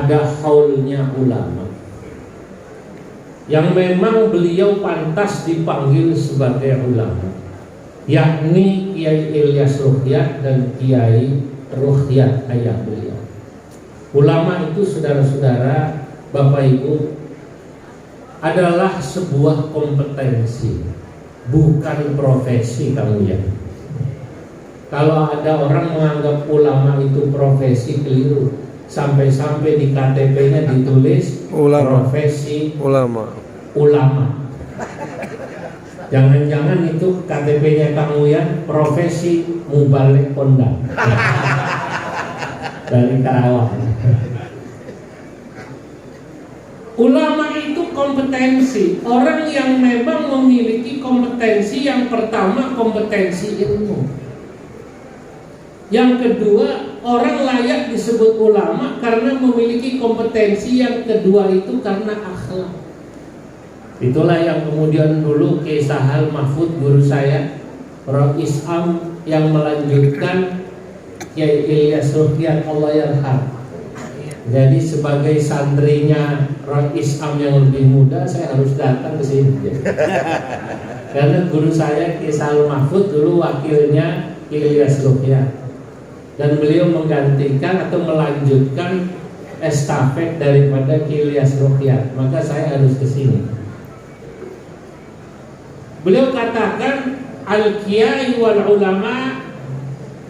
ada haulnya ulama yang memang beliau pantas dipanggil sebagai ulama, yakni Kiai Ilyas Ruqyat dan Kiai Ruqyat ayah beliau. Ulama itu saudara-saudara, Bapak Ibu, adalah sebuah kompetensi, bukan profesi kamu ya. Kalau ada orang menganggap ulama itu profesi, keliru. Sampai-sampai di KTP-nya ditulis ulama. Profesi ulama. Jangan-jangan itu KTP-nya kamu ya profesi mubalik kondang dari Karawang. Ulama itu kompetensi, orang yang memang memiliki kompetensi. Yang pertama kompetensi ilmu. Yang kedua, orang layak disebut ulama karena memiliki kompetensi. Yang kedua itu karena akhlak. Itulah yang kemudian dulu Kiai Sahal Mahfud, guru saya, Prof. Isam, yang melanjutkan Kiai Ilyas Ruqyat Allah yarham. Jadi sebagai santrinya Prof. Isam yang lebih muda, saya harus datang ke sini. Karena guru saya Kiai Sahal Mahfud dulu wakilnya Kiai Ilyas Ruqyat. Dan beliau menggantikan atau melanjutkan estafet daripada Kiai Ilyas Ruqyat, maka saya harus ke sini. Beliau katakan al-qiyai wal ulama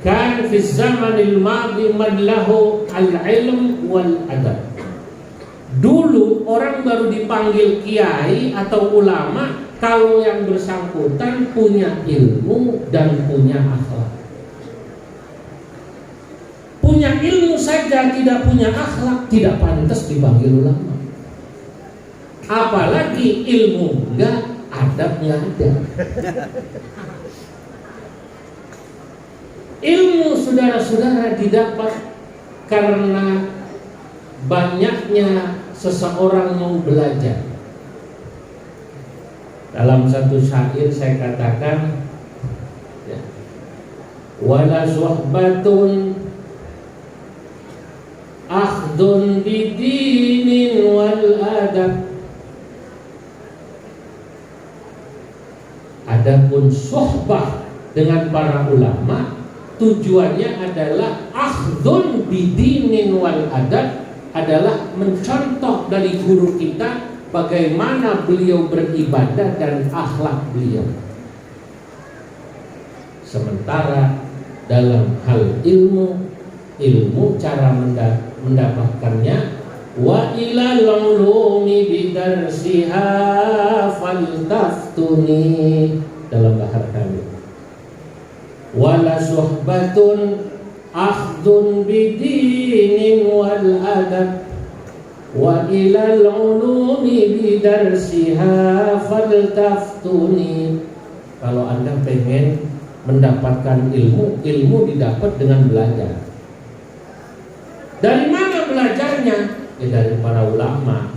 kan fi zamanil madi man lahu al-ilm wal adab. Dulu orang baru dipanggil kiai atau ulama kalau yang bersangkutan punya ilmu dan punya akhlak. Punya ilmu saja tidak punya akhlak, tidak pantas dipanggil ulama. Apalagi ilmu enggak, adab enggak ada. Ilmu saudara-saudara didapat karena banyaknya seseorang mau belajar. Dalam satu syair saya katakan ya, wala suhbatun akhdun bidinin wal adab. Adapun suhbah dengan para ulama tujuannya adalah akhdun bidinin wal adab, adalah mencontoh dari guru kita bagaimana beliau beribadah dan akhlak beliau. Sementara dalam hal ilmu cara mendapatkannya, wa ilal ulumi bidarsiha faltaftuni, dalam bahasa kami, wala suhbatun akhdun bidinin wal adab wa ilal ulumi bidarsiha faltaftuni. Kalau Anda pengen mendapatkan ilmu didapat dengan belajar. Dari mana belajarnya? Ya dari para ulama.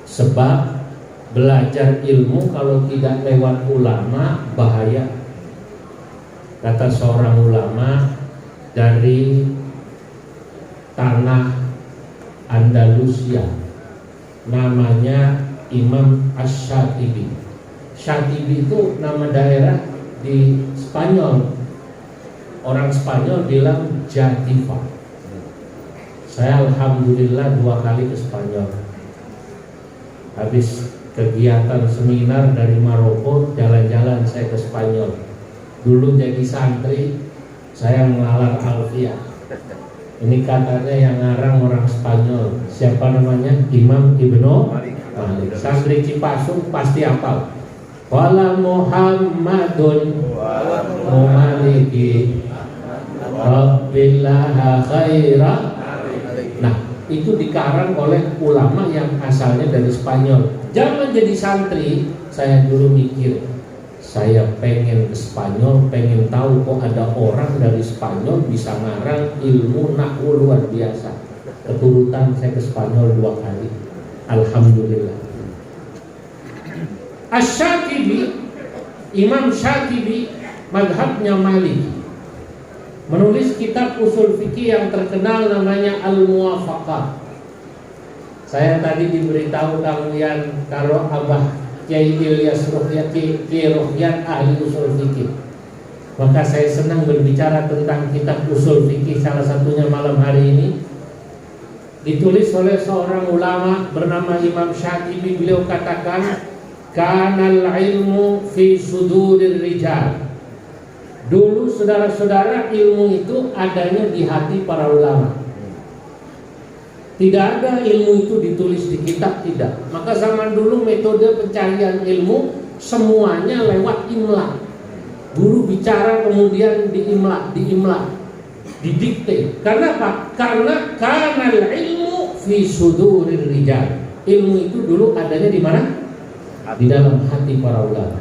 Sebab belajar ilmu kalau tidak lewat ulama bahaya. Kata seorang ulama dari tanah Andalusia, namanya Imam Ash-Shatibi. Shatibi itu nama daerah di Spanyol. Orang Spanyol bilang Jativa. Saya alhamdulillah 2 kali ke Spanyol. Habis kegiatan seminar dari Maroko, jalan-jalan saya ke Spanyol. Dulu jadi santri, saya mengalar Alfiah. Ini katanya yang ngarang orang Spanyol. Siapa namanya? Imam Ibnu Malik. Santri Cipasung pasti hafal. Wala Muhammadun Mumaliki Rabbillaha khaira. Nah, itu dikarang oleh ulama yang asalnya dari Spanyol. Jangan jadi santri. Saya dulu mikir, saya pengen ke Spanyol, pengen tahu kok ada orang dari Spanyol bisa ngarang ilmu nahwu luar biasa. Keturutan saya ke Spanyol 2 kali. Alhamdulillah. Asy-Syatibi, Imam Syatibi, madhabnya Maliki, menulis kitab usul fikih yang terkenal namanya Al-Muwafaqah. Saya tadi diberitahu kalian kalau Abah Kiai Ilyas Ruhyat, Kiai Ruhyat ahli usul fikih. Maka saya senang berbicara tentang kitab usul fikih, salah satunya malam hari ini. Ditulis oleh seorang ulama bernama Imam Syatibi. Beliau katakan, kanal ilmu fi sudurir rijal. Dulu saudara-saudara, ilmu itu adanya di hati para ulama. Tidak ada ilmu itu ditulis di kitab, tidak. Maka zaman dulu metode pencarian ilmu semuanya lewat imla. Guru bicara kemudian diimla, didikte. Karena apa? Karena kanal ilmu fi sudurir rijal. Ilmu itu dulu adanya di mana? Di dalam hati para ulama.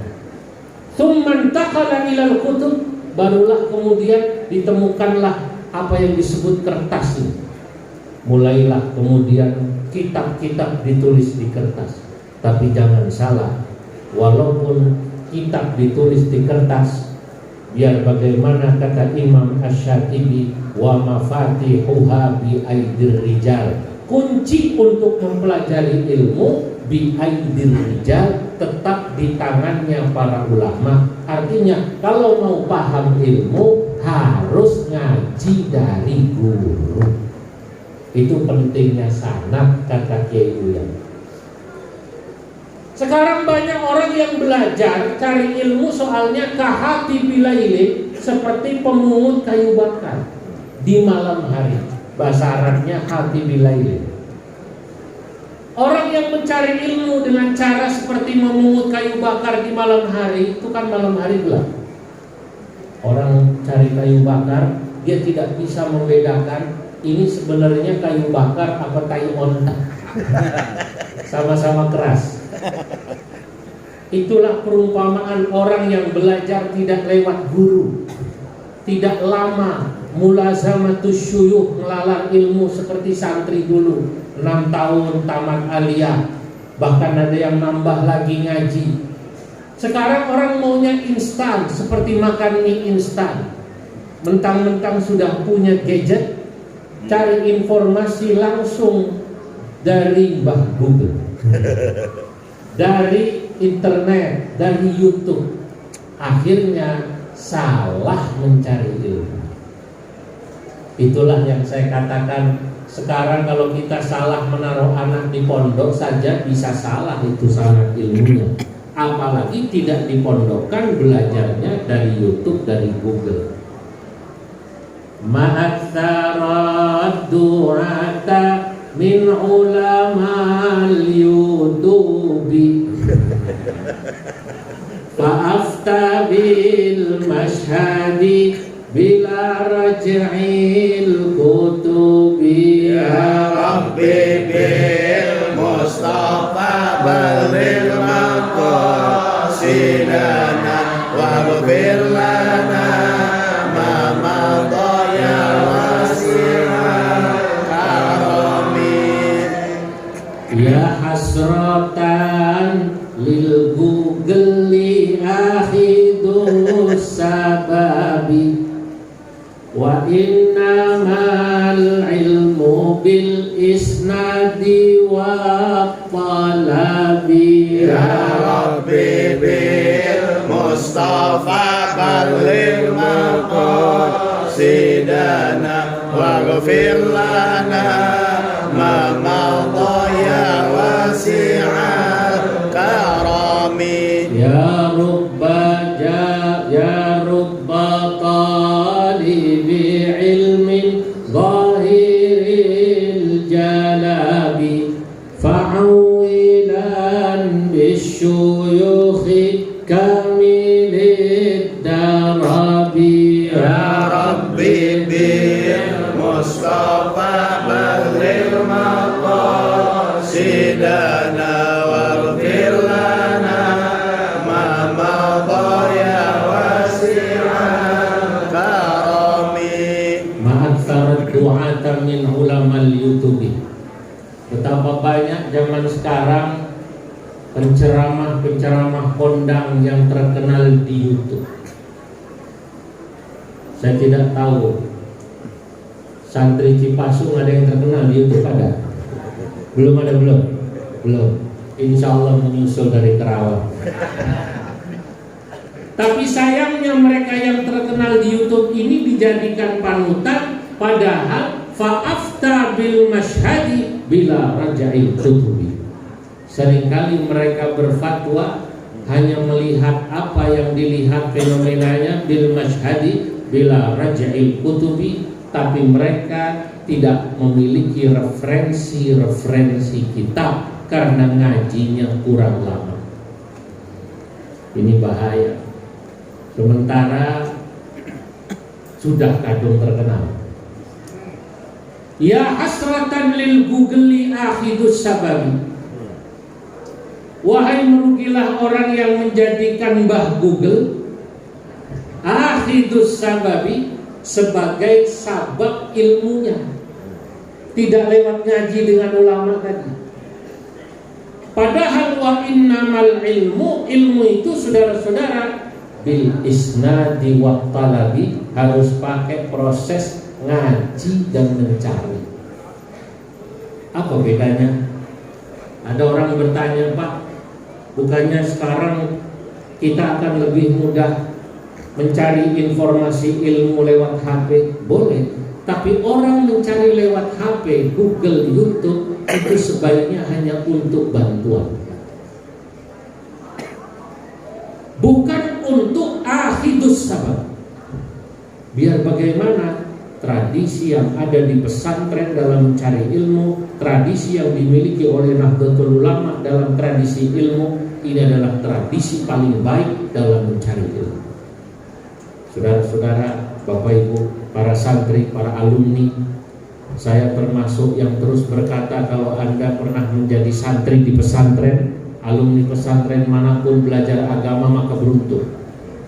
Tsumma intakhala ilal kutub, barulah kemudian ditemukanlah apa yang disebut kertas ini. Mulailah kemudian kitab-kitab ditulis di kertas. Tapi jangan salah, walaupun kitab ditulis di kertas, biar bagaimana kata Imam Asy-Syatibi, wa mafatihuha bi aidir rijal. Kunci untuk mempelajari ilmu bi aidir rijal tetap di tangannya para ulama. Artinya kalau mau paham ilmu harus ngaji dari guru. Itu pentingnya sanad, kata Kiai Uyan. Sekarang banyak orang yang belajar cari ilmu soalnya kahati bilaili, seperti pemungut kayu bakar di malam hari. Bahasa Arabnya hati bilaili. Orang yang mencari ilmu dengan cara seperti memungut kayu bakar di malam hari, itu kan malam hari gelap. Orang cari kayu bakar, dia tidak bisa membedakan ini sebenarnya kayu bakar apa tai onta. Sama-sama keras. Itulah perumpamaan orang yang belajar tidak lewat guru, tidak lama mulazamatus syuyukh, melalar ilmu seperti santri dulu 6 tahun tamat aliyah, bahkan ada yang nambah lagi ngaji. Sekarang orang maunya instan, seperti makan mie instan. Mentang-mentang sudah punya gadget, cari informasi langsung dari Mbah Google, dari internet, dari YouTube. Akhirnya salah mencari ilmu. Itulah yang saya katakan, sekarang kalau kita salah menaruh anak di pondok saja bisa salah itu sanad ilmunya. Apalagi tidak dipondokkan, belajarnya dari YouTube, dari Google. Ma'atsarat du'ata min ulamal yudubi fa'afta bil mashhadi bila raj'il kutubi. Ya Rabbi bil Mustafa balil maqasidana waghfir lana ma madaya wasi'al karami. Ya hasratan lil Google li akhidus sababi wa innamal ilmu bil isnadi wa talabi. Ya Rabbi bil Mustafa balil maqasidana waghfir lana ma madaya wasi'al karami. Ya rubba talibi ilmin zahiril jalabi fa'awilan bisyuyukhi kamilid darabi. Ya Rabbi bil Mustafa balil maqasidana waghfir lana ma madaya wasi'al karami. Ma'aksarat du'ata min ulamal yutubi. Betapa banyak zaman sekarang penceramah-penceramah kondang yang terkenal di YouTube. Saya tidak tahu santri Cipasung ada yang terkenal di YouTube, ada? Belum ada belum? Belum. Insya Allah menyusul dari Kerawang. Tapi sayangnya mereka yang terkenal di YouTube ini dijadikan panutan, padahal fa'afta bil masyhadi bila raja'il kutubi. Seringkali mereka berfatwa hanya melihat apa yang dilihat fenomenanya bil masyhadi bila raja'il kutubi, tapi mereka tidak memiliki referensi kitab karena ngajinya kurang lama. Ini bahaya. Sementara sudah kadung terkenal. Ya hasratan lil Google akhidus sababi. Wahai merugilah orang yang menjadikan Mbah Google akhidus sababi sebagai sabab ilmunya, tidak lewat ngaji dengan ulama tadi. Padahal wa innamal ilmu itu saudara-saudara bil isnadi wa talabi, harus pakai proses ngaji dan mencari. Apa bedanya? Ada orang bertanya, Pak, bukannya sekarang kita akan lebih mudah mencari informasi ilmu lewat HP? Boleh, tapi orang mencari lewat HP, Google, YouTube itu sebaiknya hanya untuk bantuan, bukan untuk akhidus sabab. Biar bagaimana tradisi yang ada di pesantren dalam mencari ilmu, tradisi yang dimiliki oleh Nahdlatul Ulama dalam tradisi ilmu, ini adalah tradisi paling baik dalam mencari ilmu. Saudara-saudara, Bapak Ibu, para santri, para alumni, saya termasuk yang terus berkata kalau Anda pernah menjadi santri di pesantren, alumni pesantren manapun belajar agama, maka beruntung.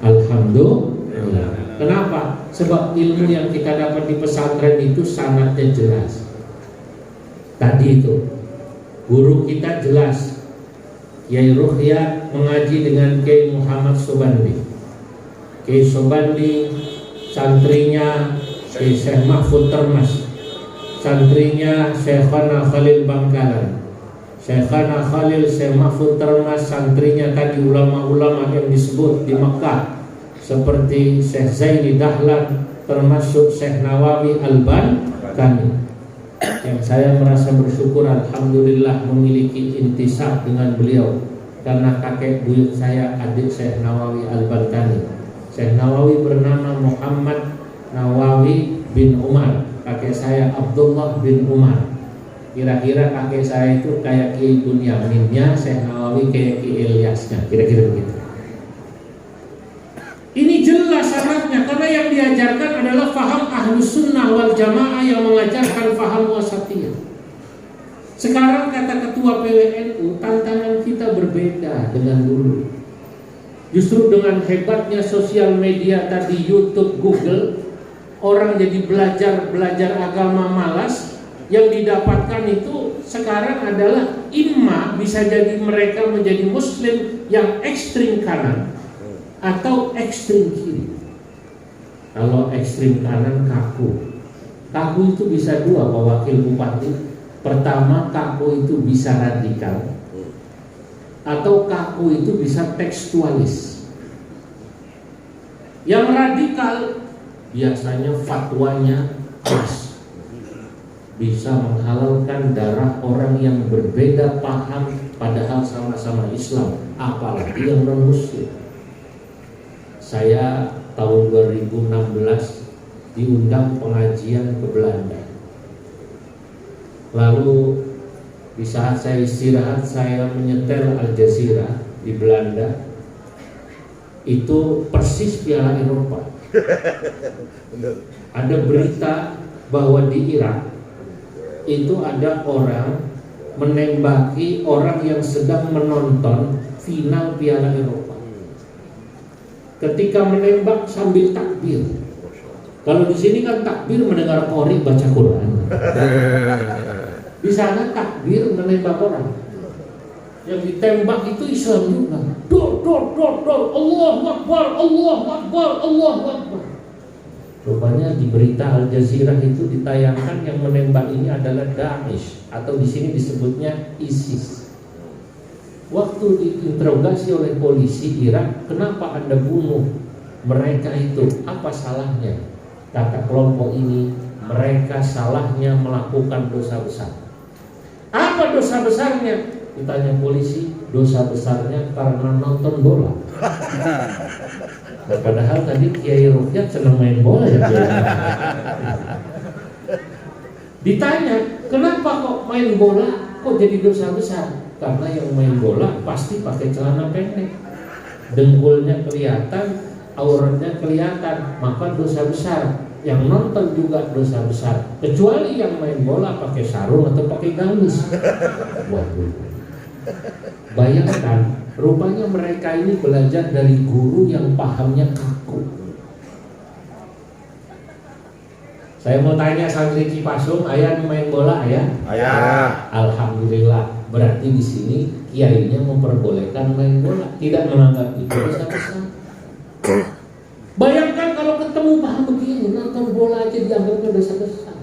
Alhamdulillah. Kenapa? Sebab ilmu yang kita dapat di pesantren itu sangatnya jelas. Tadi itu guru kita jelas, Kiai Ruhyat mengaji dengan Kiai Muhammad Sobandi. Kiai Sobandi santrinya Kiai Syekh Mahfud Termas, santrinya Syekhana Khalil Bangkalan. Syekhana Khalil Syekh Mahfud Termas santrinya tadi ulama-ulama yang disebut di Mekah seperti Syekh Zaini Dahlan, termasuk Syekh Nawawi Al-Albani. Yang saya merasa bersyukur alhamdulillah memiliki intisab dengan beliau, karena kakek buyut saya adik Syekh Nawawi Al-Albani. Syekh Nawawi bernama Muhammad Nawawi bin Umar, kakek saya Abdullah bin Umar. Kira-kira kakek saya itu kayak Kiai Bunyaminnya, Syekh Nawawi kayak Kiai Ilyasnya, kira-kira begitu. Ini jelas syaratnya, karena yang diajarkan adalah faham ahlus sunnah wal jamaah yang mengajarkan faham wasatiyah. Sekarang kata ketua PWNU, tantangan kita berbeda dengan dulu. Justru dengan hebatnya sosial media tadi, YouTube, Google, orang jadi belajar agama malas. Yang didapatkan itu sekarang adalah imma bisa jadi mereka menjadi muslim yang ekstrim kanan atau ekstrim kiri. Kalau ekstrim kanan kaku itu bisa dua, Pak Wakil Bupati. Pertama, kaku itu bisa radikal, atau kaku itu bisa tekstualis. Yang radikal biasanya fatwanya keras, bisa menghalalkan darah orang yang berbeda paham padahal sama-sama Islam, apalagi yang non-muslim. Saya tahun 2016 diundang pengajian ke Belanda. Lalu di saat saya istirahat, saya menyetel Al Jazeera di Belanda. Itu persis Piala Eropa. Ada berita bahwa di Irak itu ada orang menembaki orang yang sedang menonton final Piala Eropa. Ketika menembak sambil takbir. Kalau di sini kan takbir mendengar qori baca Quran. Di sana takbir menembak orang. Yang ditembak itu Islam juga. Dor, Allahu Akbar, Allahu Akbar, Allahu Akbar. Rupanya di berita Al Jazeera itu ditayangkan yang menembak ini adalah Daesh atau di sini disebutnya ISIS. Waktu diinterogasi oleh polisi Irak, kenapa Anda bunuh mereka itu? Apa salahnya? Kata kelompok ini, mereka salahnya melakukan dosa besar. Apa dosa besarnya? Ditanya polisi, dosa besarnya karena nonton bola. Nah, padahal tadi Kiai Rukyat senang main bola ya. Ditanya, kenapa kok main bola kok jadi dosa besar? Karena yang main bola pasti pakai celana pendek, dengkulnya kelihatan, auratnya kelihatan, maka dosa besar. Yang nonton juga dosa besar, kecuali yang main bola pakai sarung atau pakai gamis. Waduh, bayangkan. Rupanya mereka ini belajar dari guru yang pahamnya kaku. Saya mau tanya santri Cipasung, ayah main bola ayah? Ayah. Alhamdulillah, berarti di sini kiainya memperbolehkan main bola, tidak menganggap itu dosa besar. Bayangkan kalau ketemu paham begini, nonton bola aja dianggapnya dosa besar.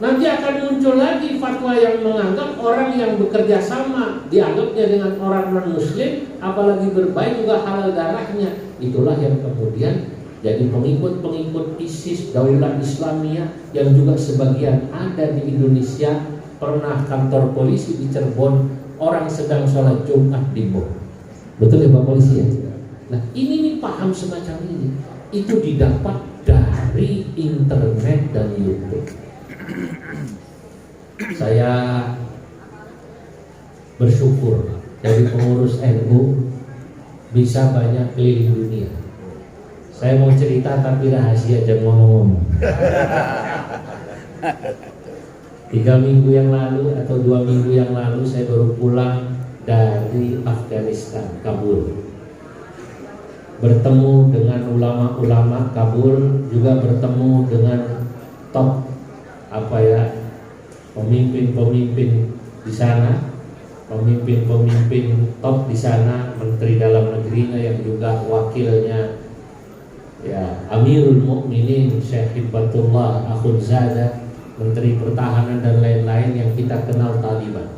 Nanti akan muncul lagi fatwa yang menganggap orang yang bekerja sama dianggapnya dengan orang non-muslim, apalagi berbaik juga halal darahnya. Itulah yang kemudian jadi pengikut-pengikut ISIS, Daulah Islamiyah, yang juga sebagian ada di Indonesia. Pernah kantor polisi di Cirebon, orang sedang sholat Jumat dibom. Betul ya Pak Polisi ya? Nah ini nih paham semacam ini, itu didapat dari internet dan YouTube. Saya bersyukur jadi pengurus NU bisa banyak keliling dunia. Saya mau cerita tapi rahasia, jangan ngomong-ngomong. 3 minggu yang lalu atau 2 minggu yang lalu saya baru pulang dari Afghanistan, Kabul. Bertemu dengan ulama-ulama Kabul, juga bertemu dengan top pemimpin-pemimpin di sana, pemimpin-pemimpin top di sana, menteri dalam negerinya yang juga wakilnya ya Amirul Mukminin Syekh Hibbatullah Akhundzada, menteri pertahanan dan lain-lain yang kita kenal Taliban.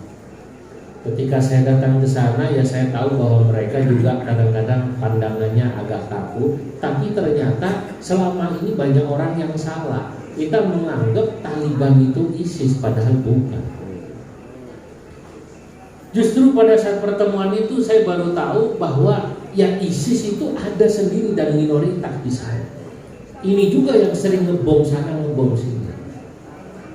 Ketika saya datang ke sana ya saya tahu bahwa mereka juga kadang-kadang pandangannya agak kaku, tapi ternyata selama ini banyak orang yang salah. Kita menganggap Taliban itu ISIS, padahal bukan. Justru pada saat pertemuan itu saya baru tahu bahwa yang ISIS itu ada sendiri dan minoritas di sana. Ini juga yang sering ngebom sana ngebom sini.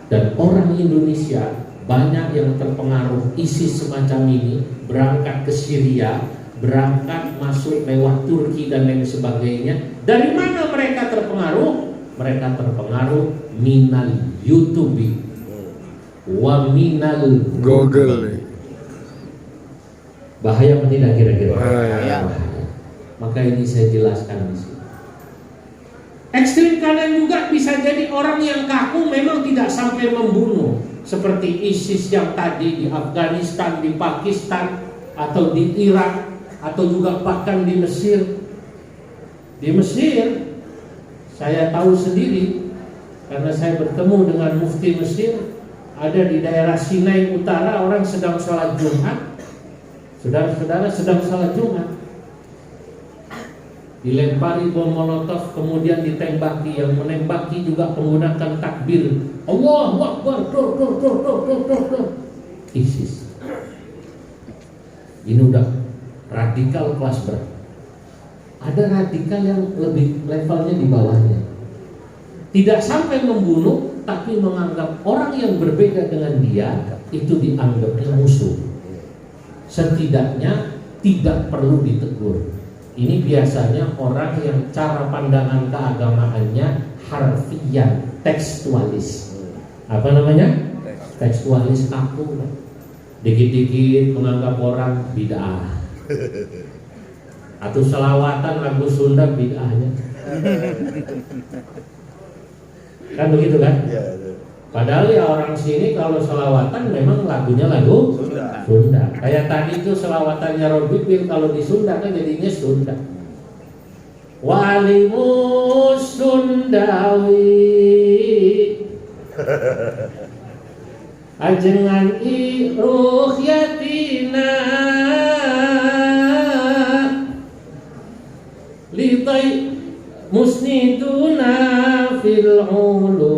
Dan orang Indonesia banyak yang terpengaruh ISIS semacam ini, berangkat ke Syria, berangkat masuk lewat Turki dan lain sebagainya. Dari mana mereka terpengaruh? Mereka terpengaruh minal YouTube wa minal Google. Bahaya apa tidak kira-kira? Bahaya. Maka ini saya jelaskan di sini. Ekstrim kanan juga bisa jadi orang yang kaku, memang tidak sampai membunuh, seperti ISIS yang tadi di Afghanistan, di Pakistan, atau di Irak, atau juga bahkan di Mesir. Di Mesir saya tahu sendiri karena saya bertemu dengan mufti Mesir. Ada di daerah Sinai Utara, orang sedang sholat Jumat. Saudara-saudara sedang sholat Jumat, dilempari bom molotov, kemudian ditembaki. Yang menembaki juga menggunakan takbir Allahu Akbar, dor. ISIS. Ini udah radikal kelas berat. Ada radikal yang lebih levelnya di bawahnya, tidak sampai membunuh, tapi menganggap orang yang berbeda dengan dia itu dianggapnya musuh. Setidaknya tidak perlu ditegur. Ini biasanya orang yang cara pandangan keagamaannya harfiah, tekstualis. Apa namanya? Tekstualis kaku. Dikit-dikit menganggap orang bid'ah. Atau selawatan lagu Sunda bid'ahnya. Kan begitu kan? Padahal ya orang sini kalau selawatan memang lagunya lagu Sunda. Kayak tadi itu selawatannya Robipin, kalau di Sunda kan jadinya Sunda. Walimus Sundawi ajengan iruh yatina litai musniduna fil ulum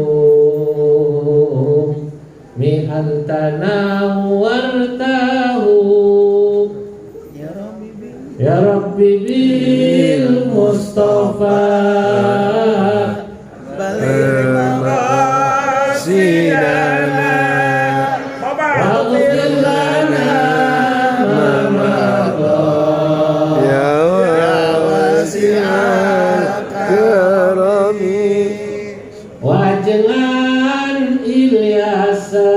mi antana wartahu ya Rabbi bil Mustafa balik maqasidana waghfir lana ma madha Ya wasi'al karami wajengan Ilyasa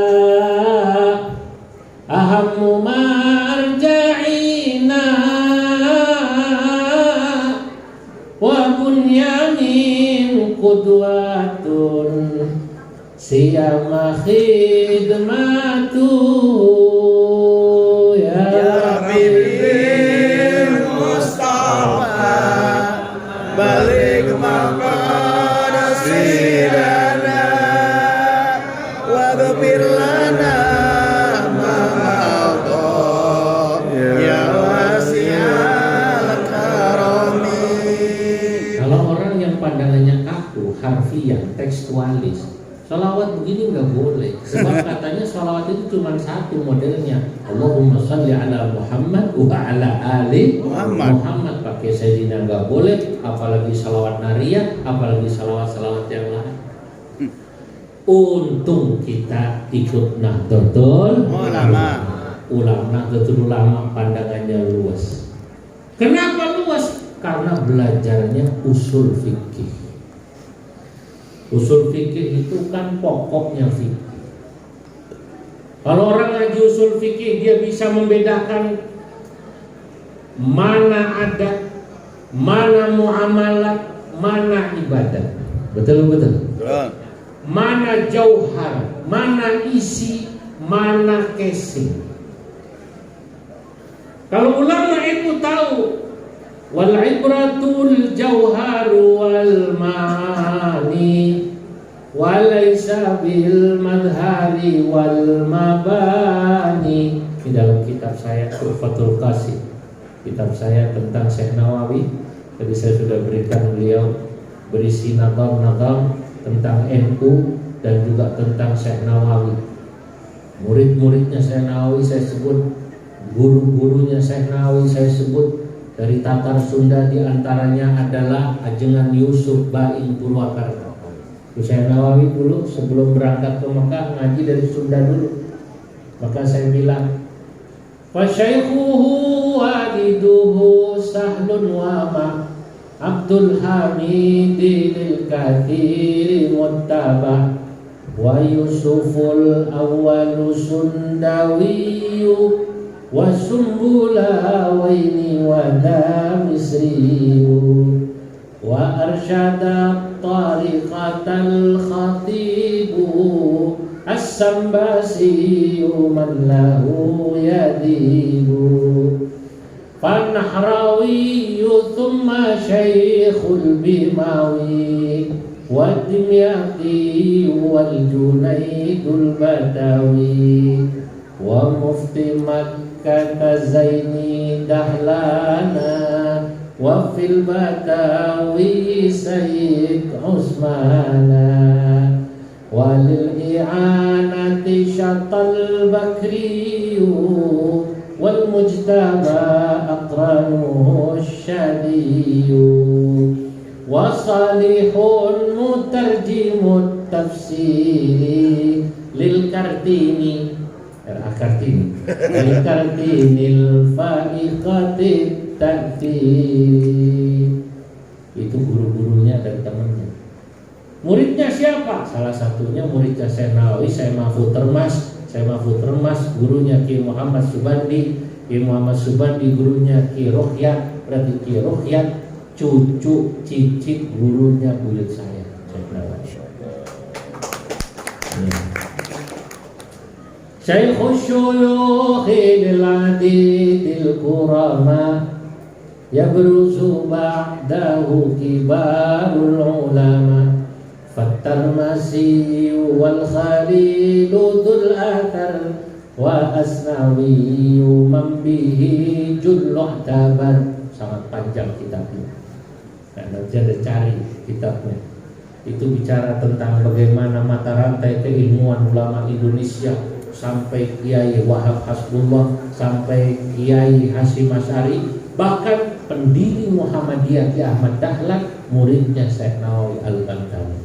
ahammu marja'ina wa bunyamin qudwatun siyama khidmatuhu ya Rabbi bil Mustafa balik maqasidana waghfir lana ma madha ya wasi'al karami. Kalau orang yang pandangannya kaku, harfiah, tekstualis, sholawat begini nggak boleh. Sebab katanya sholawat itu cuma satu modelnya. Allahumma sholli ala Muhammad wa ala ali Muhammad. Pakai Sayyidina nggak boleh, apalagi sholawat nariyah, apalagi sholawat-sholawat yang lain. Untung kita ikut Nahdlatul Ulama. Nahdlatul Ulama pandangannya luas. Kenapa luas? Karena belajarnya usul fikih. Usul fikih itu kan pokoknya fikih. Kalau orang ngaji usul fikih, dia bisa membedakan mana adat, mana muamalat, mana ibadah. Betul? Mana jauhar, mana isi, mana casing. Kalau ulama ilmu tahu wal ibratul jauharu wal ma'ani walaysa bil madhari wal mabani. Di dalam kitab saya Tuhfatul Qasim, kitab saya tentang Syekh Nawawi, tadi saya sudah berikan beliau, berisi nazam-nazam tentang NU dan juga tentang Syekh Nawawi. Murid-muridnya Syekh Nawawi saya sebut, guru-gurunya Syekh Nawawi saya sebut. Dari Tatar Sunda diantaranya adalah Ajengan Yusuf Bain Purwakarta. Syekh Nawawi dulu sebelum berangkat ke Mekah ngaji dari Sunda dulu. Maka saya bilang, fa syaikhuhu waliduhu sahlun wa ma Abdul Hamid lil kathiri muttaba wa Yusuful awwalu sundawiyu wa sumbula waini wa da misriyu wa arsyada tariqatal khatibu as-sambasiyu man lahu yadibu fanahrawiyu thumma syaikhul bimawi wa dimyati wal junaidul badawi wa mufti Makkah Zaini Dahlana wa fil badawi Sayyid Usmana walil i'anati syatal bakriyu wal mujtaba aqranu syadiyu wa salihun mutarjimut tafsiri lil kartini lil kartinil fa'iqatit ta'firi. Itu guru-gurunya dan temannya. Muridnya siapa? Salah satunya muridnya Syekh Nawawi, Syekh Mahfud Termas. Syekh Mahfud Termas gurunya Ki Muhammad Subandi. Ki Muhammad Subandi gurunya Ki Rohyat. Berarti Ki Rohyat cucu cicit gurunya buyut saya, Syekh Nawawi. Syaikhul syuyukhi lil adidil kurama yabruzu ba'dahu kibarul ulama fattarmasi wal khalilu dzul athar wa asnawi man bihi julluh tabar. Sangat panjang kitabnya. Nah, nanti ada cari kitabnya. Itu bicara tentang bagaimana mata rantai keilmuan ulama Indonesia sampai Kiai Wahab Hasbullah, sampai Kiai Hasyim Asy'ari, bahkan pendiri Muhammadiyah Ki Ahmad Dahlan, muridnya Syekh Nawawi Al-Bantawi.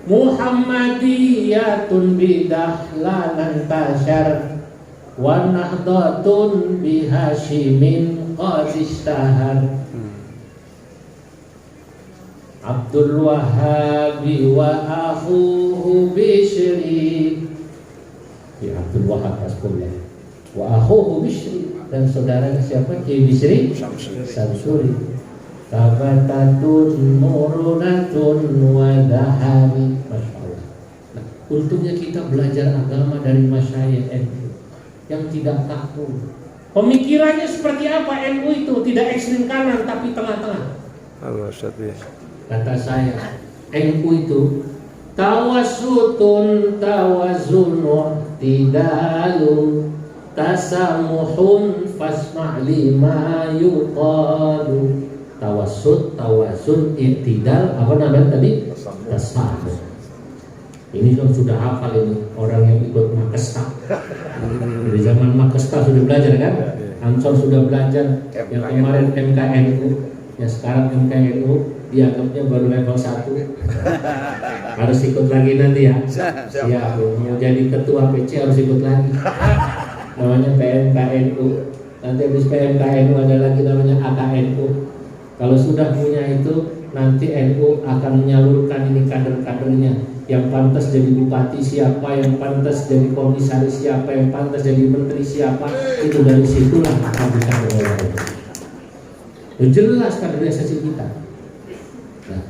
Muhammadiyatun bidahlan tasyar wa nahdhatun bihasyimin qad ishtahar. Abdul Wahhab wa akhuhu Bishri, ya Abdul Wahhab Hasbullah wa akhuhu Bishri, dan saudaranya siapa? Ki Bishri Samsuri. Tabatatun murunatun wa dahari. Masya Allah. Nah, untungnya kita belajar agama dari masyayikh NU yang tidak takut. Pemikirannya seperti apa NU itu? Tidak ekstrem kanan tapi tengah-tengah. Kata saya, NU itu tawasutun tawazunun tidalu tasamuhun fasma' lima yuqalu. Tawasud, tawazun, i'tidal, apa namanya tadi? Tasamuh. Ini kan sudah hafal ini orang yang ikut Makesta. Dari zaman Makesta sudah belajar kan? Ansor sudah belajar. Yang kemarin MKNU, ya sekarang MKNU dianggapnya baru level 1. Harus ikut lagi nanti ya. Ya, mau jadi ketua PC harus ikut lagi. Namanya PMKNU. Nanti habis PMKNU ada lagi namanya AKNU. Kalau sudah punya itu, nanti NU akan menyalurkan ini kader-kadernya. Yang pantas jadi bupati siapa, yang pantas jadi komisaris siapa, yang pantas jadi menteri siapa. Itu dari situlah akan dikader. Jelas kaderisasi kita. Nah,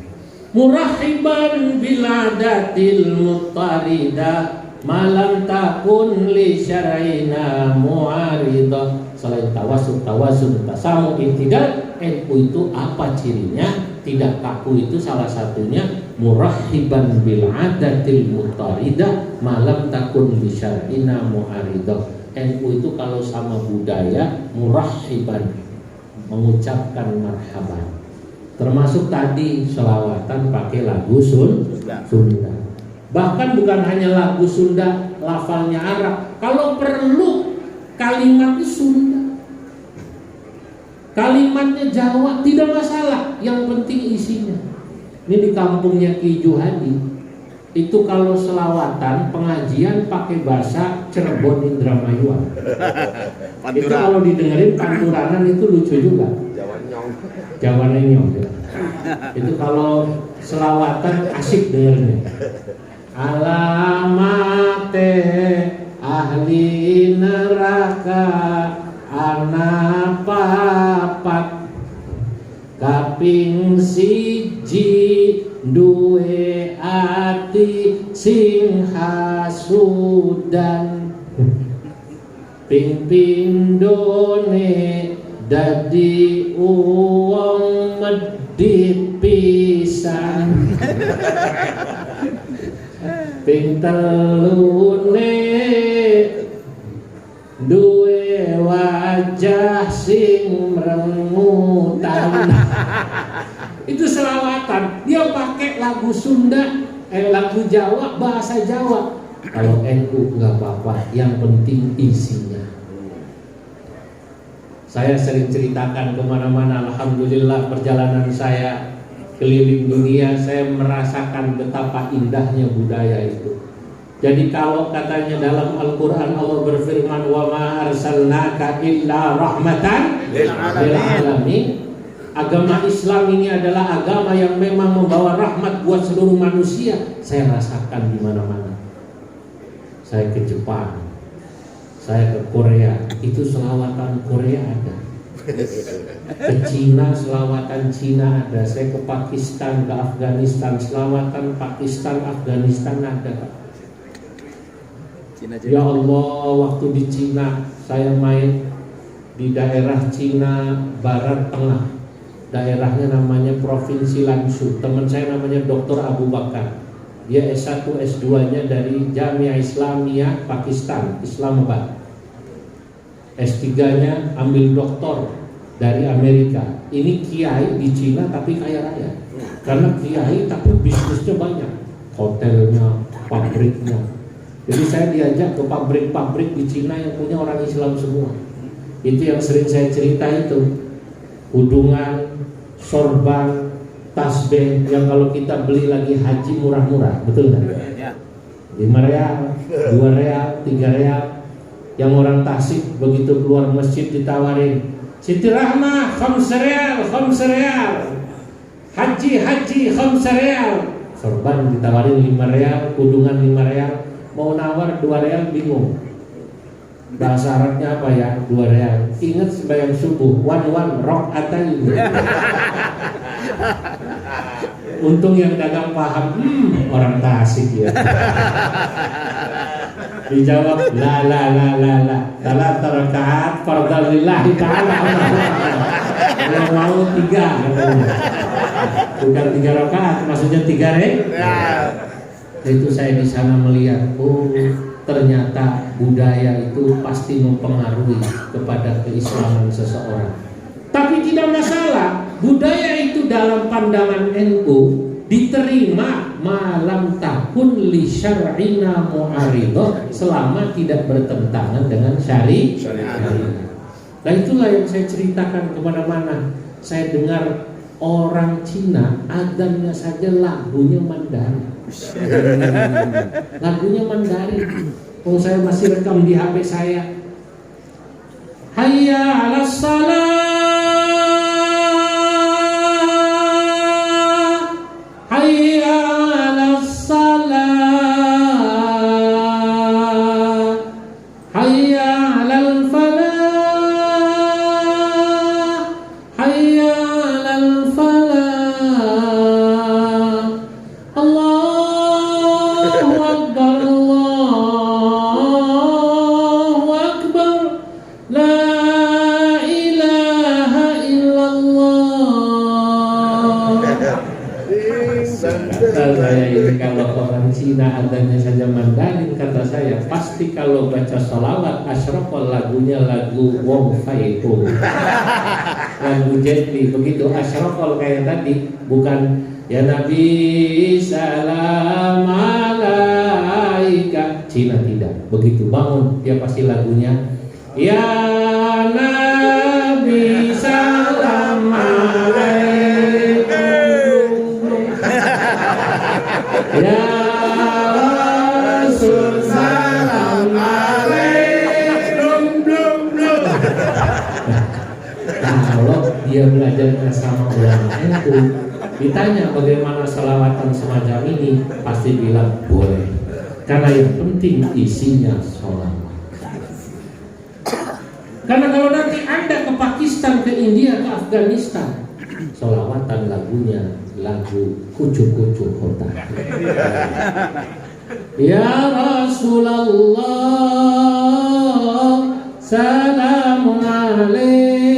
murahiban biladatil mutarida malam takun li syar'ina mu'aridah. Selain tawasud, tasamuh, i'tidal, NU itu apa cirinya? Tidak kaku itu salah satunya murahiban bil adatil mutarida malam takun li syar'ina mu'aridah. NU itu kalau sama budaya murahiban, mengucapkan marhaban. Termasuk tadi selawatan pakai lagu Sunda. Bahkan bukan hanya lagu Sunda, lafalnya Arab. Kalau perlu kalimatnya Sunda, kalimatnya Jawa, tidak masalah. Yang penting isinya. Ini di kampungnya Ki Juhadi, itu kalau selawatan pengajian pakai bahasa Cirebon Indramayuan. Itu kalau didengerin panturanan itu lucu juga. Jawa Nyong. Itu kalau selawatan asik dengernya. Alamate ahli neraka anak papat kaping siji duwe ati sing hasudan ping pindone dadi uwong medhit pisan ping telune duwe wajah sing merengutan. Itu selawatan. Dia pakai lagu Sunda, lagu Jawa, bahasa Jawa. Kalau NU nggak apa-apa, yang penting isinya. Saya sering ceritakan kemana-mana, alhamdulillah perjalanan saya keliling dunia, saya merasakan betapa indahnya budaya itu. Jadi kalau katanya dalam Al-Quran Allah berfirman wa ma arsalnaka illa rahmatan lil alamin. Agama Islam ini adalah agama yang memang membawa rahmat buat seluruh manusia. Saya rasakan di mana-mana. Saya ke Jepang, saya ke Korea, itu selawatan Korea ada. Ke Cina, selawatan Cina ada. Saya ke Pakistan, ke Afghanistan, selawatan Pakistan, Afghanistan ada. Ya Allah, waktu di Cina saya main di daerah Cina Barat Tengah. Daerahnya namanya Provinsi Lanzhou. Teman saya namanya Dr. Abu Bakar. Dia S1 S2-nya dari Jamiah Islamiyah Pakistan, Islamabad. S3-nya ambil doktor dari Amerika. Ini kiai di Cina tapi kaya raya. Karena kiai tapi bisnisnya banyak, hotelnya, pabriknya. Jadi saya diajak ke pabrik-pabrik di Cina yang punya orang Islam semua. Itu yang sering saya cerita itu. Udungan, sorban, tasbih yang kalau kita beli lagi haji murah-murah, betul nggak? 5 real, 2 real, 3 real. Yang orang Tasik begitu keluar masjid ditawarin, Siti Rahmah, 5 real, 5 real. Haji, 5 real. Sorban ditawarin 5 real, udungan 5 real. Mau nawar 2 real bingung. Bahasa Arabnya apa ya? 2 real. Ingat sembahyang subuh, one rokaatain. Untung yang dagang paham, orang Tasik ya. Dijawab, la. Salat rakaat fardhu lillahi ta'ala. Yang mau 3 katanya. Bukan 3 rakaat, maksudnya 3 Itu saya di sana melihat, ternyata budaya itu pasti mempengaruhi kepada keislaman seseorang. Tapi tidak masalah, budaya itu dalam pandangan NU diterima malam tahun li syar'ina mu'aridah, selama tidak bertentangan dengan syariat. Nah itulah yang saya ceritakan kemana-mana. Saya dengar orang Cina adzannya saja lagunya Mandarin. Lagunya Mandarin. Saya masih rekam di HP saya. Hayya 'alas salah, hayya 'alas salah, hayya 'alal falah, hayya 'alal falah. Allahu akbar, Allahu akbar, la ilaha illallah. Kata saya ini, kalau orang Cina adanya saja Mandarin, kata saya pasti kalau baca sholawat asyraqal lagunya lagu Wong Fai Hung, lagu Jet Li. Begitu asyraqal kayak tadi, bukan ya Nabi salam alaika. Cina tidak begitu, bangun dia pasti lagunya ya Nabi salam alaika, ya Rasul salam alaikum. Kalau dia belajarnya sama ulama itu, ditanya bagaimana selawatan semacam ini, pasti bilang boleh, karena yang penting isinya sholawat. Karena kalau nanti Anda ke Pakistan, ke India, ke Afghanistan, sholawatan lagunya lagu kucu-kucu kota. Ya Rasulullah salamun alaik,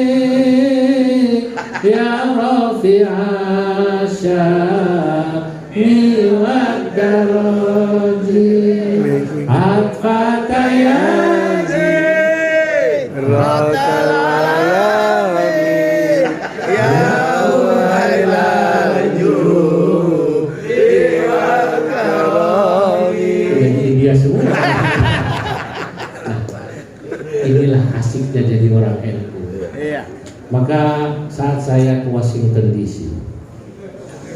ya Rafi'a sya'ni wa daraji, atfaka ya Ratal alamin, Ya wailal judi wal karami. Ini dia semua. Inilah asiknya jadi orang NU. Iya. Maka saat saya ke Washington DC,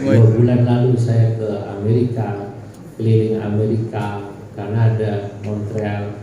2 bulan lalu saya ke Amerika, keliling Amerika, Kanada, Montreal.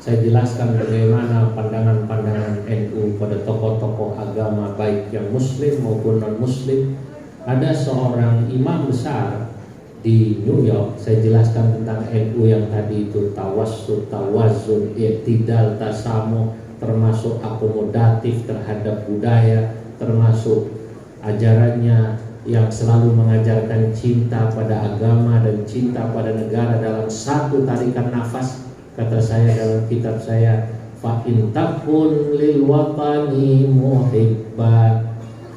Saya jelaskan bagaimana pandangan-pandangan NU pada tokoh-tokoh agama baik yang Muslim maupun non-Muslim. Ada seorang imam besar di New York, saya jelaskan tentang NU yang tadi itu, tawassut, tawazun, i'tidal, tasamuh, termasuk akomodatif terhadap budaya, termasuk ajarannya yang selalu mengajarkan cinta pada agama dan cinta pada negara dalam satu tarikan nafas. Kata saya dalam kitab saya, fa in takun lil watani muhibba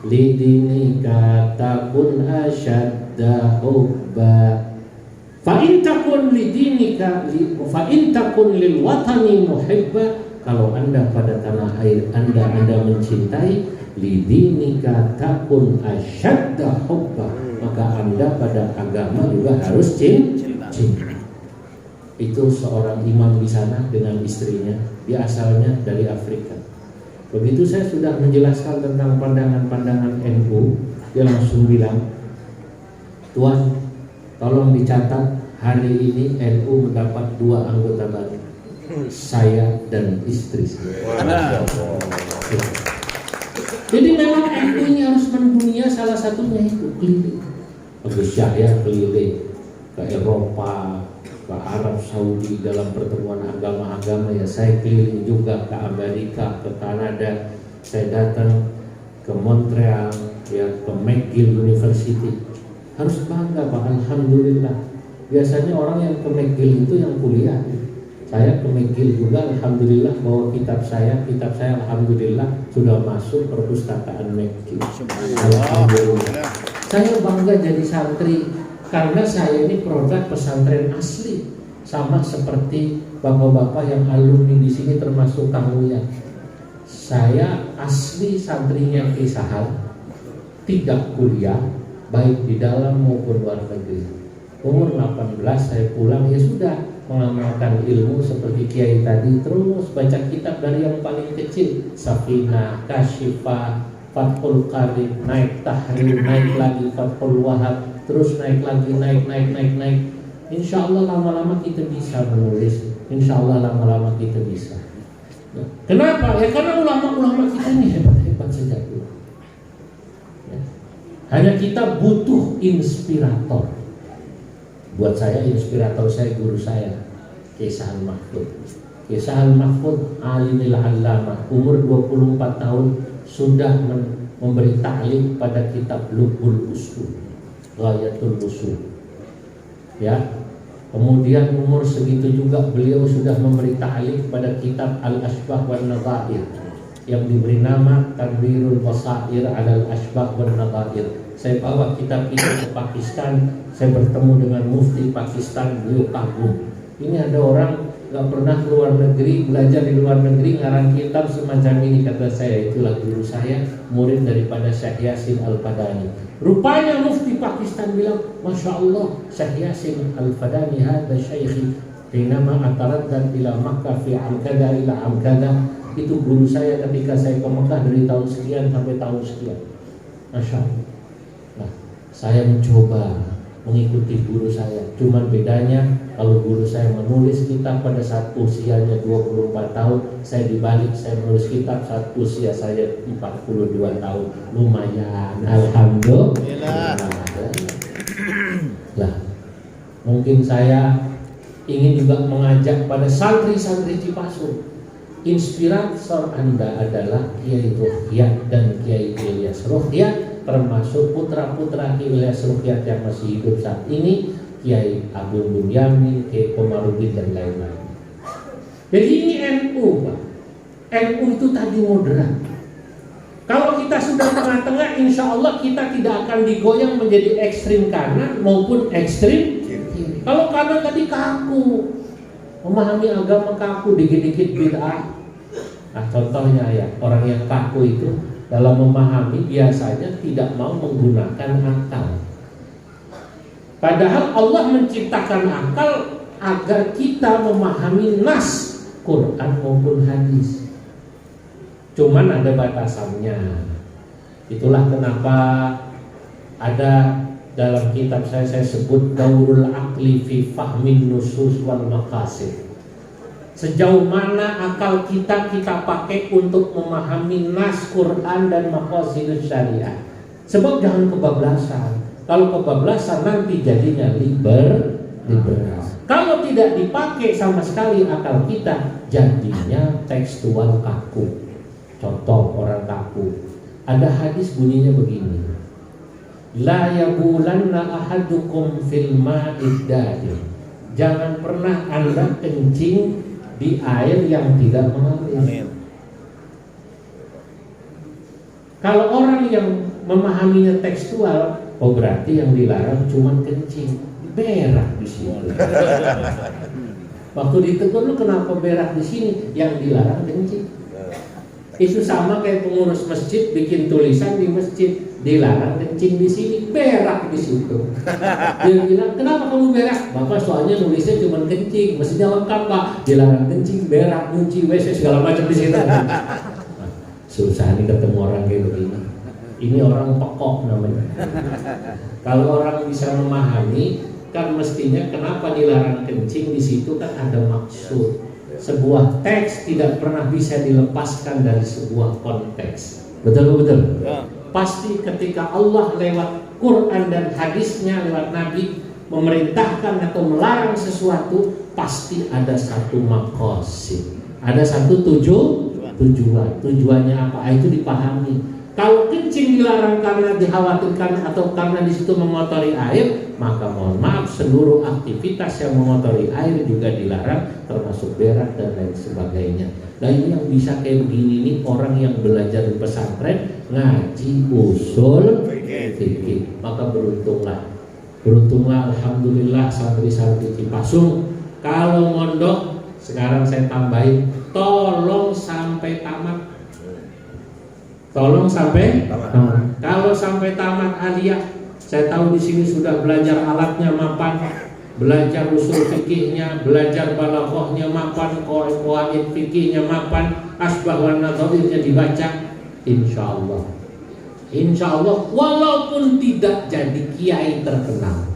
lidinika takun asyadda hubba. Fa in takun lidinika fa in takun lil watani muhibba, kalau Anda pada tanah air Anda mencintai, lidinika takun asyadda hubba, maka Anda pada agama juga harus cinta. Itu seorang imam di sana dengan istrinya, dia asalnya dari Afrika. Begitu saya sudah menjelaskan tentang pandangan-pandangan NU, dia langsung bilang, Tuan, tolong dicatat hari ini NU mendapat 2 anggota baru, saya dan istri saya. Jadi memang NU ini harus mendunia, salah satunya itu keliling. Gus Yahya keliling ke Eropa, ke Arab Saudi dalam pertemuan agama-agama, ya saya keliling juga ke Amerika, ke Kanada, saya datang ke Montreal, ya ke McGill University. Harus bangga Pak, alhamdulillah. Biasanya orang yang ke McGill itu yang kuliah. Saya ke McGill juga, alhamdulillah, bawa kitab saya alhamdulillah sudah masuk perpustakaan McGill. Alhamdulillah. Saya bangga jadi santri karena saya ini produk pesantren asli, sama seperti bapak-bapak yang alumni di sini termasuk Kang Uya. Saya asli santrinya Ki Sahal, tidak kuliah baik di dalam maupun luar negeri. Umur 18 saya pulang, ya sudah mengamalkan ilmu seperti Kiai tadi, terus baca kitab dari yang paling kecil, Safinah, Kasyifah, Fathul Qarim, naik Tahrir, naik lagi Fathul Wahab, terus naik lagi, naik. Insya Allah lama-lama kita bisa menulis. Insya Allah lama-lama kita bisa. Ya. Kenapa? Ya karena ulama-ulama kita ini hebat-hebat sejak dulu. Ya. Hanya kita butuh inspirator. Buat saya inspirator saya guru saya, Kiai Sahal Mahfud. Kiai Sahal Mahfud alimil allamah, umur 24 tahun sudah memberi ta'lim pada kitab Lubbul Usul, Ghayatul Usul. Ya. Kemudian umur segitu juga beliau sudah memberi ta'lim pada kitab Al-Ashbah wan Nadhair yang diberi nama Tadbirul Basair 'alal Ashbah wan Nadhair. Saya bawa kitab itu ke Pakistan, saya bertemu dengan mufti Pakistan, beliau kagum. Ini ada orang gak pernah keluar negeri, belajar di luar negeri, ngarang kitab semacam ini. Kata saya, itulah guru saya, murid daripada Syekh Yasin Al-Fadani. Rupanya mufti Pakistan bilang, Masya Allah, Syekh Yasin Al-Fadani hadha syekhi Hinama ataraddad ila Makkah fi amkada ila amkada. Itu guru saya ketika saya ke Mekah dari tahun sekian sampai tahun sekian. Masya Allah. Nah, saya mencoba mengikuti guru saya. Cuman bedanya kalau guru saya menulis kitab pada saat usianya 24 tahun, saya dibalik, saya menulis kitab saat usia saya 42 tahun. Lumayan, alhamdulillah. Lah, mungkin saya ingin juga mengajak pada santri-santri Cipasung. Inspirator Anda adalah Kiai Ruhyat dan Kiai Ilyas Ruhyat, termasuk putra-putra Kiai Ilyas Ruhyat yang masih hidup saat ini, Kiai Abdul Bunyamin, Kiai Komarudin dan lain-lain. Jadi ini NU, Pak. NU itu tadi moderat. Kalau kita sudah tengah-tengah, insya Allah kita tidak akan digoyang menjadi ekstrim kanan maupun ekstrim kiri. Kalau kanan tadi kaku, memahami agama kaku, dikit-dikit bid'ah. Nah, contohnya ya, orang yang kaku itu dalam memahami biasanya tidak mau menggunakan akal. Padahal Allah menciptakan akal agar kita memahami nas Quran maupun hadis. Cuman ada batasannya. Itulah kenapa ada dalam kitab saya sebut Daurul Aqli fi Fahmin Nusus wal Maqasid. Sejauh mana akal kita pakai untuk memahami nas Quran dan maqasidus syariah. Sebab jangan kebablasan. Kalau kebablasan nanti jadinya liberal. Kalau tidak dipakai sama sekali akal kita, jadinya tekstual kaku. Contoh orang kaku. Ada hadis bunyinya begini. La yabulanna ahadukum fil ma'id daim. Jangan pernah Anda kencing di air yang tidak mengalir. Amin. Kalau orang yang memahaminya tekstual, oh berarti yang dilarang cuma kencing, berak di sini. Waktu ditegur, lu kenapa berak di sini? Yang dilarang kencing. Itu sama kayak pengurus masjid bikin tulisan di masjid, dilarang kencing di sini, berak di situ. Dia bilang, kenapa kamu berak? Bapak soalnya nulisnya cuma kencing, mestinya lengkap Pak. Dilarang kencing, berak, nyuci, WC segala macam di situ. Susah nih ketemu orang kayak begini. Ini orang pekok namanya. Kalau orang bisa memahami, kan mestinya kenapa dilarang kencing di situ kan ada maksud. Sebuah teks tidak pernah bisa dilepaskan dari sebuah konteks. Betul? Pasti ketika Allah lewat Quran dan hadisnya, lewat Nabi memerintahkan atau melarang sesuatu, pasti ada satu maqasid, ada satu tujuannya apa, itu dipahami. Kalau kencing dilarang karena dikhawatirkan atau karena di situ mengotori air, maka mohon maaf, seluruh aktivitas yang mengotori air juga dilarang, termasuk berak dan lain sebagainya. Nah ini yang bisa kayak begini nih, orang yang belajar di pesantren ngaji usul fikih, maka beruntunglah alhamdulillah santri-santri Cipasung. Kalau mondok sekarang saya tambahin, tolong sampai tamat. Kalau sampai tamat aliyah, saya tahu di sini sudah belajar alatnya mapan, belajar usul fikihnya, belajar balaghahnya mapan, qawaid fikihnya mapan, asbah wan nadhairnya dibaca. Insya Allah walaupun tidak jadi kiai terkenal,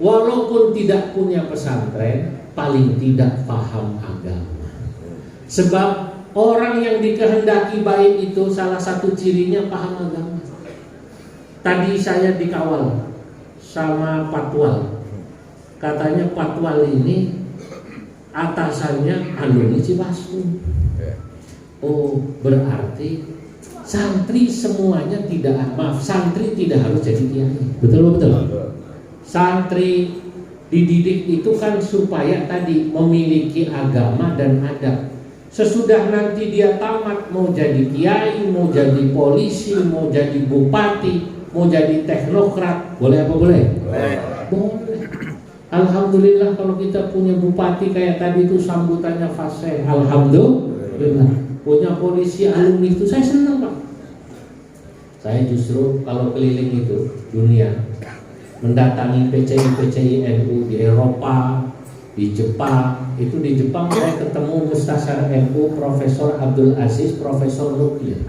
walaupun tidak punya pesantren, paling tidak paham agama. Sebab orang yang dikehendaki baik itu salah satu cirinya paham agama. Tadi saya dikawal sama patwal. Katanya patwal ini atasannya alumni Cipasung. Oh, berarti santri semuanya santri tidak harus jadi kiai. Betul. Santri dididik itu kan supaya tadi memiliki agama dan adab. Sesudah nanti dia tamat, mau jadi kiai, mau jadi polisi, mau jadi bupati, mau jadi teknokrat, boleh apa boleh? Boleh. Alhamdulillah kalau kita punya bupati kayak tadi itu sambutannya fasih. Alhamdulillah. Punya polisi alumni itu saya senang Pak. Saya justru kalau keliling itu dunia, mendatangi PCI NU di Eropa, di Jepang. Itu di Jepang saya ketemu Mustasar NU Profesor Abdul Aziz, Profesor nuklir.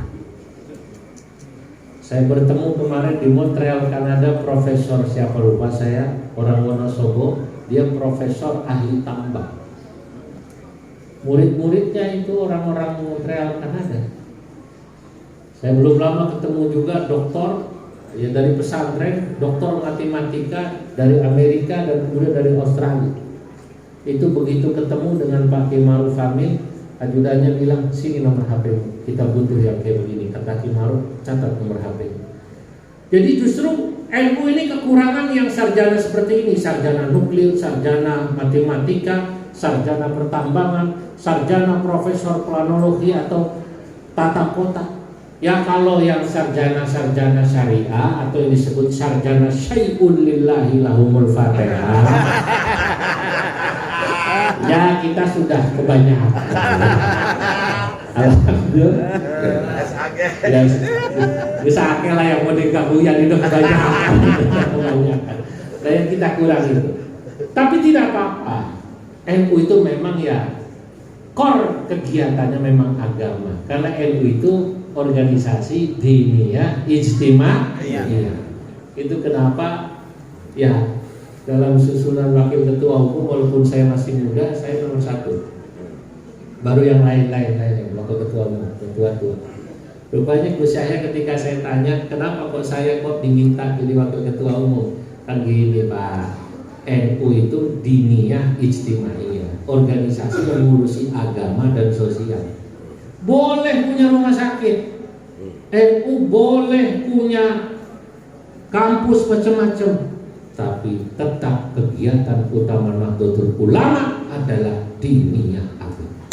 Saya bertemu kemarin di Montreal, Kanada, Profesor siapa lupa saya, orang Wonosobo, dia profesor ahli tambang. Murid-muridnya itu orang-orang Montreal, Kanada. Saya belum lama ketemu juga doktor ya dari pesantren, doktor matematika dari Amerika dan kemudian dari Australia. Itu begitu ketemu dengan Pak Kiai Ma'ruf Amin, ajudannya bilang, sini nomor HP, kita butuh yang kayak begini. Kata Kiai Ma'ruf, catat nomor HP. Jadi justru NU ini kekurangan yang sarjana seperti ini, sarjana nuklir, sarjana matematika, sarjana pertambangan, sarjana profesor planologi atau tata kota. Ya kalau yang sarjana-sarjana syariah atau yang disebut sarjana syai'un lillahi lahumul fatihah, ya kita sudah kebanyakan. Alhamdulillah. Ya, bisa akeh lah yang mau dikabuyan itu kebanyakan. Nah yang kita kurang itu. Tapi tidak apa-apa. NU itu memang ya core kegiatannya memang agama. Karena NU itu organisasi diniyah ijtimaiyah. Itu kenapa ya dalam susunan wakil ketua hukum, walaupun saya masih muda, saya nomor 1. Baru yang lain-lain wakil ketua umum, ketua tua. Rupanya Gus Yahya ketika saya tanya, kenapa kok saya diminta jadi wakil ketua umum? Kan gini Pak, NU itu diniyah ijtimaiyah, organisasi yang mengurusi agama dan sosial. Boleh punya rumah sakit, NU boleh punya kampus macam-macam, tapi tetap kegiatan utama Nahdlatul Ulama adalah diniyah agama.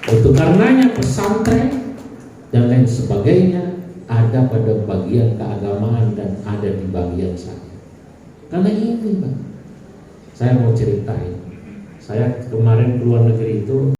Itu karenanya pesantren dan lain sebagainya ada pada bagian keagamaan dan ada di bagian saya. Karena ini Pak, saya mau ceritain. Saya kemarin keluar negeri itu